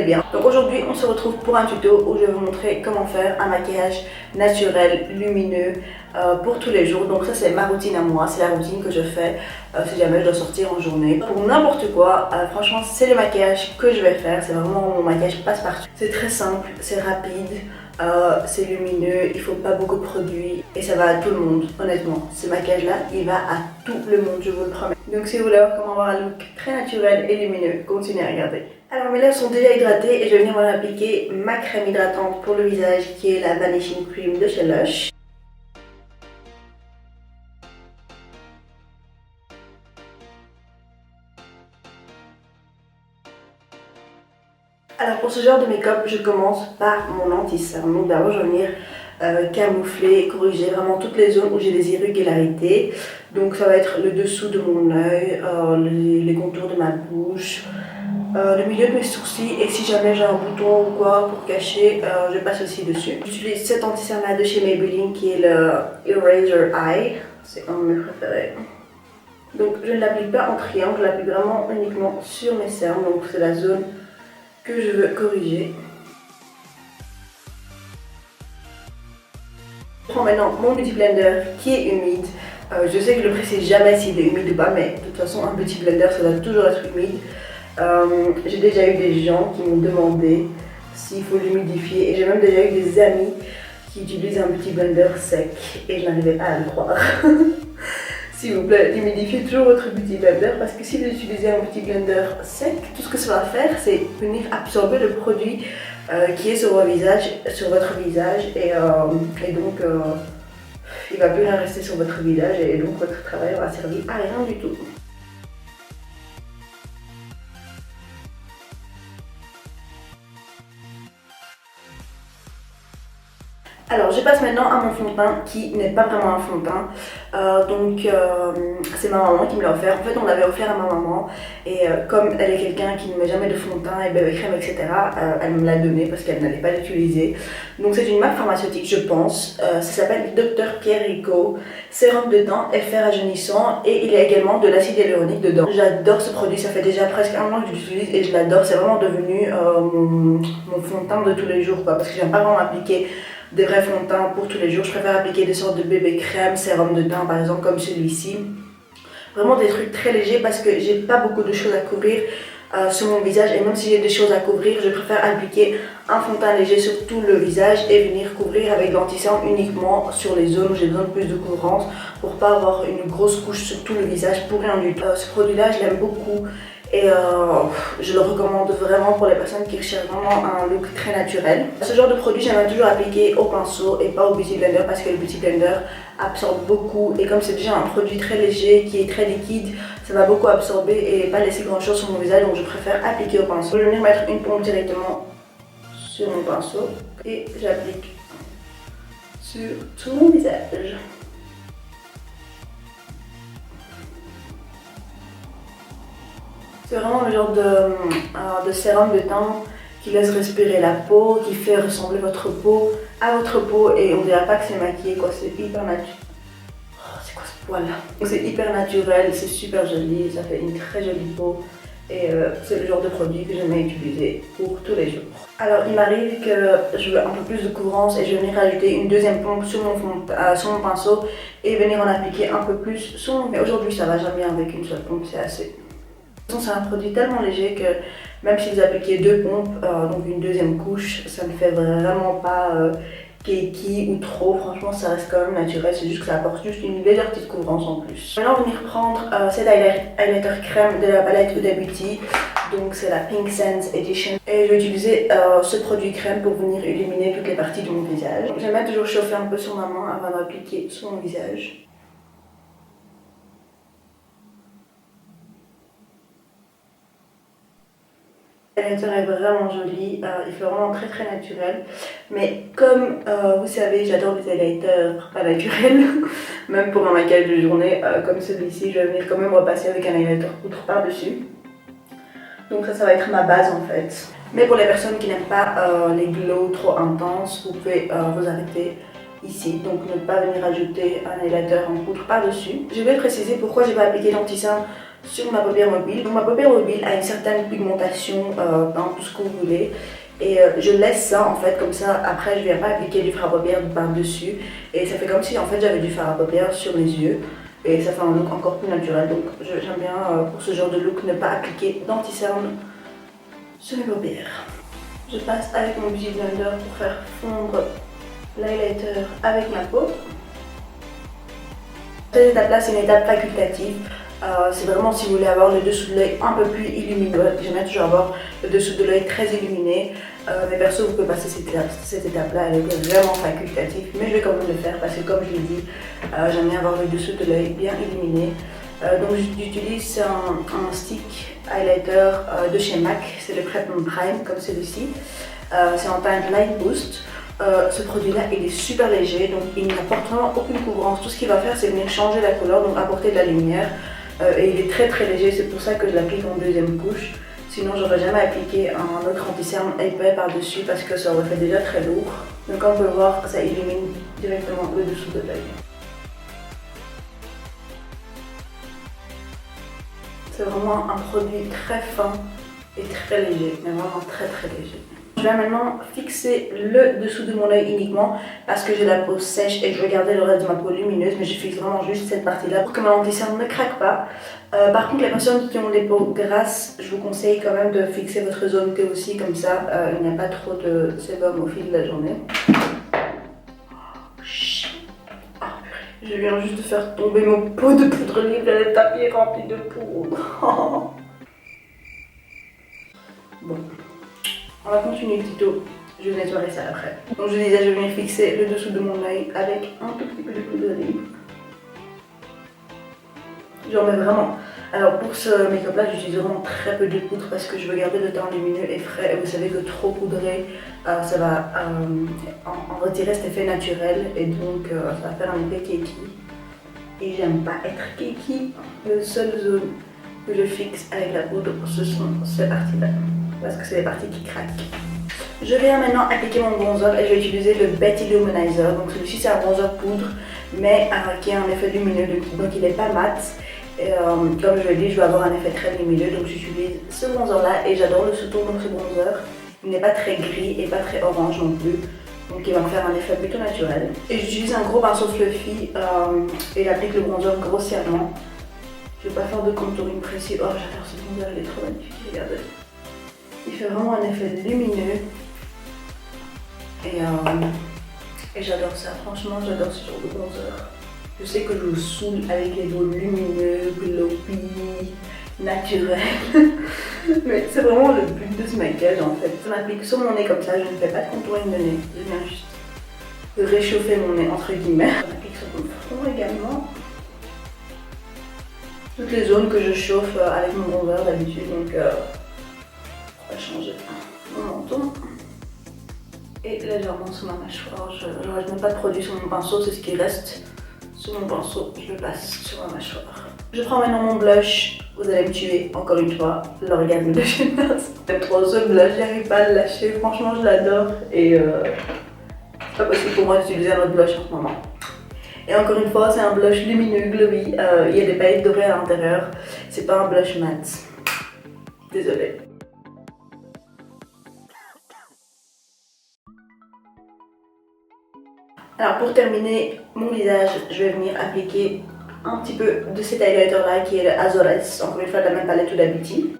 allez bien. Donc aujourd'hui on se retrouve pour un tuto où je vais vous montrer comment faire un maquillage naturel, lumineux pour tous les jours. Donc ça c'est ma routine à moi, c'est la routine que je fais si jamais je dois sortir en journée. Pour n'importe quoi, franchement c'est le maquillage que je vais faire, c'est vraiment mon maquillage passe-partout. C'est très simple, c'est rapide. C'est lumineux, il faut pas beaucoup de produits et ça va à tout le monde, honnêtement. Ce maquillage là, il va à tout le monde, je vous le promets. Donc si vous voulez voir comment avoir un look très naturel et lumineux, continuez à regarder. Alors mes lèvres sont déjà hydratées et je vais venir appliquer ma crème hydratante pour le visage qui est la Vanishing Cream de chez Lush. Alors pour ce genre de make-up, je commence par mon anti-cerne. Donc d'abord je vais venir camoufler, corriger vraiment toutes les zones où j'ai des irrégularités. Donc ça va être le dessous de mon œil, les contours de ma bouche, le milieu de mes sourcils, et si jamais j'ai un bouton ou quoi pour cacher, je passe aussi dessus. J'utilise cet anti-cerne là de chez Maybelline qui est le Eraser Eye, c'est un de mes préférés. Donc je ne l'applique pas en triangle, je l'applique vraiment uniquement sur mes cernes, donc c'est la zone que je veux corriger. Je prends maintenant mon Beauty Blender qui est humide. Je sais que je ne précise jamais s'il est humide ou pas, mais de toute façon un Beauty Blender ça doit toujours être humide. J'ai déjà eu des gens qui m'ont demandé s'il faut l'humidifier et j'ai même déjà eu des amis qui utilisent un Beauty Blender sec et je n'arrivais pas à le croire. S'il vous plaît, humidifiez toujours votre Beauty Blender parce que si vous utilisez un Beauty Blender sec, tout ce que ça va faire, c'est venir absorber le produit qui est sur votre visage et donc il ne va plus rien rester sur votre visage et donc votre travail aura servi à rien du tout. Alors je passe maintenant à mon fond de teint qui n'est pas vraiment un fond de teint, c'est ma maman qui me l'a offert. En fait on l'avait offert à ma maman et comme elle est quelqu'un qui ne met jamais de fond de teint et bébé crème etc, elle me l'a donné parce qu'elle n'allait pas l'utiliser. Donc c'est une marque pharmaceutique je pense, ça s'appelle Dr Pierre Rico, sérum de teint, effet rajeunissant et il y a également de l'acide hyaluronique dedans. J'adore ce produit, ça fait déjà presque un an que je l'utilise et je l'adore, c'est vraiment devenu mon fond de teint de tous les jours quoi, parce que j'aime pas vraiment appliquer des vrais fonds de teint pour tous les jours. Je préfère appliquer des sortes de bébé crème, sérum de teint par exemple comme celui-ci. Vraiment des trucs très légers parce que j'ai pas beaucoup de choses à couvrir sur mon visage et même si j'ai des choses à couvrir, je préfère appliquer un fond de teint léger sur tout le visage et venir couvrir avec l'anti-cerne uniquement sur les zones où j'ai besoin de plus de couvrance pour pas avoir une grosse couche sur tout le visage pour rien du tout. Ce produit là je l'aime beaucoup et je le recommande vraiment pour les personnes qui recherchent vraiment un look très naturel. Ce genre de produit j'aime toujours appliquer au pinceau et pas au Beauty Blender parce que le Beauty Blender absorbe beaucoup et comme c'est déjà un produit très léger qui est très liquide, ça va beaucoup absorber et pas laisser grand chose sur mon visage, donc je préfère appliquer au pinceau. Je vais venir mettre une pompe directement sur mon pinceau et j'applique sur tout mon visage. C'est vraiment le genre de sérum de teint qui laisse respirer la peau, qui fait ressembler votre peau à votre peau et on dirait pas que c'est maquillé quoi, c'est hyper naturel. Oh, c'est quoi ce poil là? C'est hyper naturel, c'est super joli, ça fait une très jolie peau et c'est le genre de produit que j'aime utiliser pour tous les jours. Alors il m'arrive que je veux un peu plus de couvrance et je vais venir rajouter une deuxième pompe sur mon pinceau et venir en appliquer un peu plus sur mon... Mais aujourd'hui ça va jamais avec une seule pompe, c'est assez. C'est un produit tellement léger que même si vous appliquez deux pompes, donc une deuxième couche, ça ne fait vraiment pas cakey ou trop, franchement ça reste quand même naturel, c'est juste que ça apporte juste une légère petite couvrance en plus. Maintenant on va venir prendre cet highlighter crème de la palette Huda Beauty, donc c'est la Pink Sense Edition et je vais utiliser ce produit crème pour venir illuminer toutes les parties de mon visage. Je vais toujours chauffer un peu sur ma main avant d'appliquer sur mon visage. L'highlighter est vraiment joli, il fait vraiment très très naturel, mais comme vous savez j'adore les highlighters pas naturels, même pour un maquillage de journée comme celui-ci, je vais venir quand même repasser avec un highlighter poudre par dessus. Donc ça va être ma base en fait. Mais pour les personnes qui n'aiment pas les glows trop intenses, vous pouvez vous arrêter ici, donc ne pas venir ajouter un highlighter en poudre par dessus. Je vais préciser pourquoi j'ai pas appliqué l'anti-cerne sur ma paupière mobile. Donc ma paupière mobile a une certaine pigmentation, dans tout ce que vous voulez. Et je laisse ça en fait comme ça, après je viens pas appliquer du fard à paupières par dessus. Et ça fait comme si en fait j'avais du fard à paupières sur mes yeux. Et ça fait un look encore plus naturel. Donc j'aime bien pour ce genre de look ne pas appliquer d'anti-cerne sur mes paupières. Je passe avec mon Beauty Blender pour faire fondre l'highlighter avec ma peau. Cette étape-là, c'est une étape facultative. C'est vraiment si vous voulez avoir le dessous de l'œil un peu plus illuminé. J'aime toujours avoir le dessous de l'œil très illuminé. Mais perso, vous pouvez passer cette étape-là, elle est vraiment facultative. Mais je vais quand même le faire parce que comme je l'ai dit, j'aime bien avoir le dessous de l'œil bien illuminé. Donc j'utilise un stick highlighter de chez MAC, c'est le Creton Prime comme celui-ci. C'est en teinte Light Boost. Ce produit-là, il est super léger, donc il n'apporte vraiment aucune couvrance. Tout ce qu'il va faire, c'est venir changer la couleur, donc apporter de la lumière. Et il est très très léger, c'est pour ça que je l'applique en deuxième couche. Sinon, j'aurais jamais appliqué un autre anti-cerne épais par-dessus parce que ça aurait fait déjà très lourd. Donc comme on peut voir, ça illumine directement le dessous de l'œil. C'est vraiment un produit très fin et très léger, mais vraiment très très léger. Je vais maintenant fixer le dessous de mon œil uniquement parce que j'ai la peau sèche et je veux garder le reste de ma peau lumineuse, mais je fixe vraiment juste cette partie-là pour que mon anti-cerne ne craque pas. Par contre, les personnes qui ont des peaux grasses, je vous conseille quand même de fixer votre zone T aussi, comme ça il n'y a pas trop de sébum au fil de la journée. Je viens juste de faire tomber mon pot de poudre libre et le tapis est rempli de poudre. Bon. On va continuer le tuto, je vais nettoyer ça après. Donc je disais, je viens fixer le dessous de mon œil avec un tout petit peu de poudre libre. J'en mets vraiment. Alors pour ce make-up là, j'utilise vraiment très peu de poudre parce que je veux garder le teint lumineux et frais. Et vous savez que trop poudré, ça va en retirer cet effet naturel et donc ça va faire un effet keki. Et j'aime pas être keki. La seule zone que je fixe avec la poudre, ce sont ces parties-là. Parce que c'est les parties qui craquent. Je vais maintenant appliquer mon bronzer et je vais utiliser le Betty Luminizer. Donc celui-ci c'est un bronzer poudre mais qui a un effet lumineux, donc il n'est pas mat. Et, comme je l'ai dit, je vais avoir un effet très lumineux, donc j'utilise ce bronzer là et j'adore le sous-ton de ce bronzer. Il n'est pas très gris et pas très orange non plus, donc il va me faire un effet plutôt naturel. Et j'utilise un gros pinceau fluffy et j'applique le bronzer grossièrement. Je ne vais pas faire de contouring précis. Oh, j'adore ce bronzer, il est trop magnifique, regardez. Il fait vraiment un effet lumineux et j'adore ça, franchement j'adore ce genre de bronzer. Je sais que je vous saoule avec les dos lumineux, glowy, naturels, mais c'est vraiment le but de ce maquillage en fait. Je m'applique sur mon nez comme ça, je ne fais pas de contouring de nez, je viens juste de réchauffer mon nez entre guillemets. Je m'applique sur mon front également. Toutes les zones que je chauffe avec mon bronzer d'habitude, donc on va changer mon menton. Et légèrement sous ma mâchoire, je ne mets pas de produit sur mon pinceau, c'est ce qui reste sur mon pinceau, je le passe sur ma mâchoire. Je prends maintenant mon blush, vous allez me tuer, encore une fois, l'orgasme de gymnase. J'aime trop ce blush, j'arrive pas à le lâcher, franchement je l'adore et c'est pas possible pour moi d'utiliser un autre blush en ce moment. Et encore une fois, c'est un blush lumineux, glowy, il y a des paillettes dorées à l'intérieur, c'est pas un blush mat. Désolée. Alors pour terminer mon visage, je vais venir appliquer un petit peu de cet highlighter là qui est le Azores, encore une fois de la même palette Huda Beauty.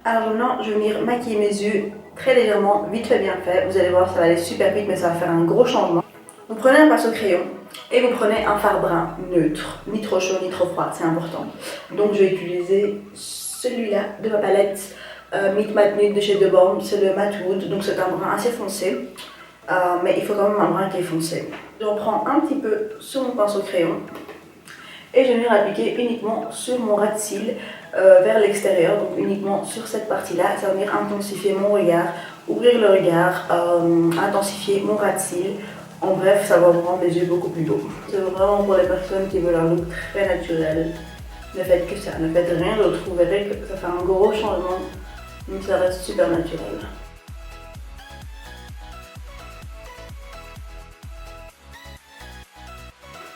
Alors maintenant, je vais venir maquiller mes yeux très légèrement, vite fait bien fait. Vous allez voir, ça va aller super vite mais ça va faire un gros changement. Vous prenez un pinceau crayon et vous prenez un fard brun neutre, ni trop chaud ni trop froid, c'est important. Donc je vais utiliser celui-là de ma palette Meet Matte Nude de chez The Balm, c'est le Matte Wood, donc c'est un brun assez foncé, mais il faut quand même un brun qui est foncé. J'en prends un petit peu sur mon pinceau crayon et je vais venir appliquer uniquement sur mon ras de cils vers l'extérieur, donc uniquement sur cette partie-là. Ça va venir intensifier mon regard, ouvrir le regard, intensifier mon ras de cils. En bref, ça va vous rendre les yeux beaucoup plus beaux. C'est vraiment pour les personnes qui veulent un look très naturel. Ne faites que ça, ne faites rien d'autre. Vous verrez que ça fait un gros changement, mais ça reste super naturel.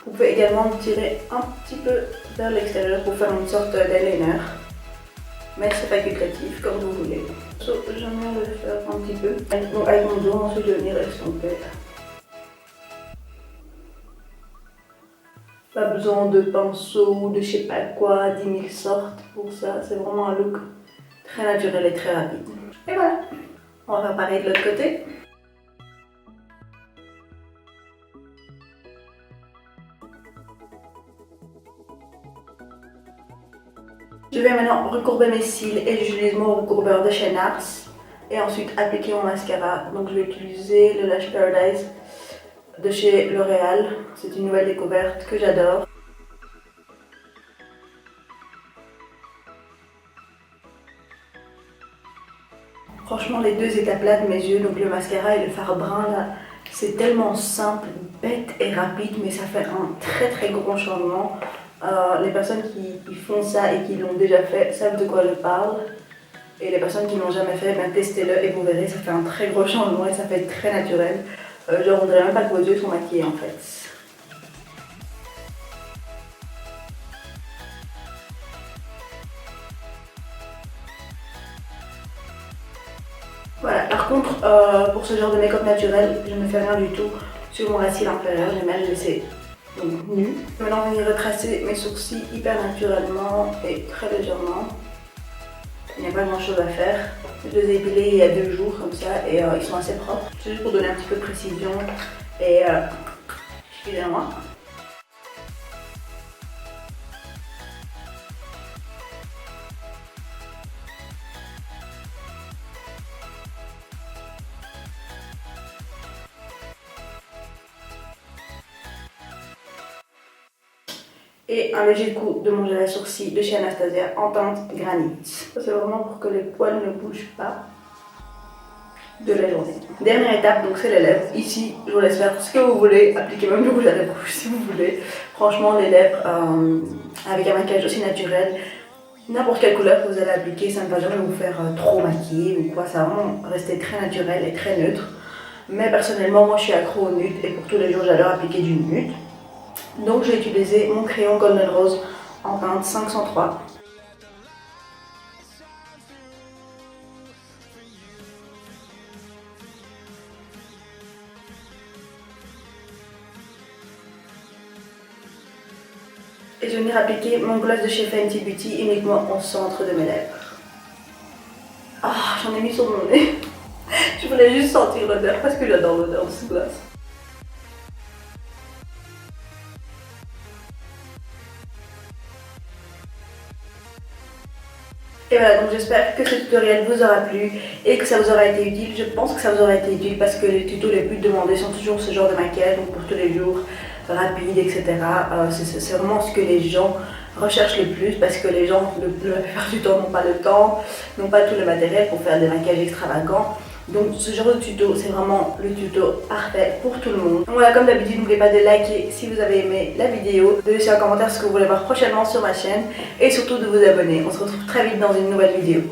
Vous pouvez également tirer un petit peu vers l'extérieur pour faire une sorte d'eyeliner. Mais c'est facultatif, comme vous voulez. J'aime bien le faire un petit peu. Avec mon dos, ensuite je vais venir estomper. Pas besoin de pinceau ou de je sais pas quoi, 10 000 sortes pour ça. C'est vraiment un look très naturel et très rapide. Et voilà. On va faire pareil de l'autre côté. Je vais maintenant recourber mes cils et j'utilise mon recourbeur de chez NARS. Et ensuite appliquer mon mascara. Donc je vais utiliser le Lash Paradise de chez L'Oréal. C'est une nouvelle découverte que j'adore. Franchement, les deux étapes là de mes yeux, donc le mascara et le fard brun là, c'est tellement simple, bête et rapide, mais ça fait un très gros changement. Les personnes qui font ça et qui l'ont déjà fait savent de quoi je parle. Et les personnes qui ne l'ont jamais fait, ben, testez-le et vous verrez, ça fait un très gros changement et ça fait très naturel. Genre on dirait même pas que vos yeux sont maquillés en fait. Voilà, par contre, pour ce genre de make-up naturel, je ne fais rien du tout sur mon cils inférieur, j'aime bien le laisser nu. Maintenant, on va venir retracer mes sourcils hyper naturellement et très légèrement. Il n'y a pas grand chose à faire. Je les ai épilés il y a 2 jours comme ça et ils sont assez propres. C'est juste pour donner un petit peu de précision et excusez-moi. Et un léger coup de mon gel à sourcils de chez Anastasia en teinte granit. Ça c'est vraiment pour que les poils ne bougent pas de la journée. Dernière étape, donc c'est les lèvres. Ici, je vous laisse faire ce que vous voulez, appliquez même du rouge à lèvres si vous voulez. Franchement, les lèvres avec un maquillage aussi naturel, n'importe quelle couleur que vous allez appliquer, ça ne va jamais vous faire trop maquiller ou quoi, ça va vraiment rester très naturel et très neutre. Mais personnellement, moi je suis accro au nude et pour tous les jours, j'adore appliquer du nude. Donc j'ai utilisé mon crayon Golden Rose en teinte 503. Et je vais venir appliquer mon gloss de chez Fenty Beauty uniquement au centre de mes lèvres. Ah, j'en ai mis sur mon nez. Je voulais juste sentir l'odeur parce que j'adore l'odeur de ce gloss. Et voilà, donc j'espère que ce tutoriel vous aura plu et que ça vous aura été utile. Je pense que ça vous aura été utile parce que les tutos les plus demandés sont toujours ce genre de maquillage, donc pour tous les jours, rapide, etc. C'est vraiment ce que les gens recherchent le plus parce que les gens, la plupart du temps, n'ont pas le temps, n'ont pas tout le matériel pour faire des maquillages extravagants. Donc ce genre de tuto, c'est vraiment le tuto parfait pour tout le monde. Donc voilà, comme d'habitude, n'oubliez pas de liker si vous avez aimé la vidéo, de laisser un commentaire ce que vous voulez voir prochainement sur ma chaîne et surtout de vous abonner. On se retrouve très vite dans une nouvelle vidéo.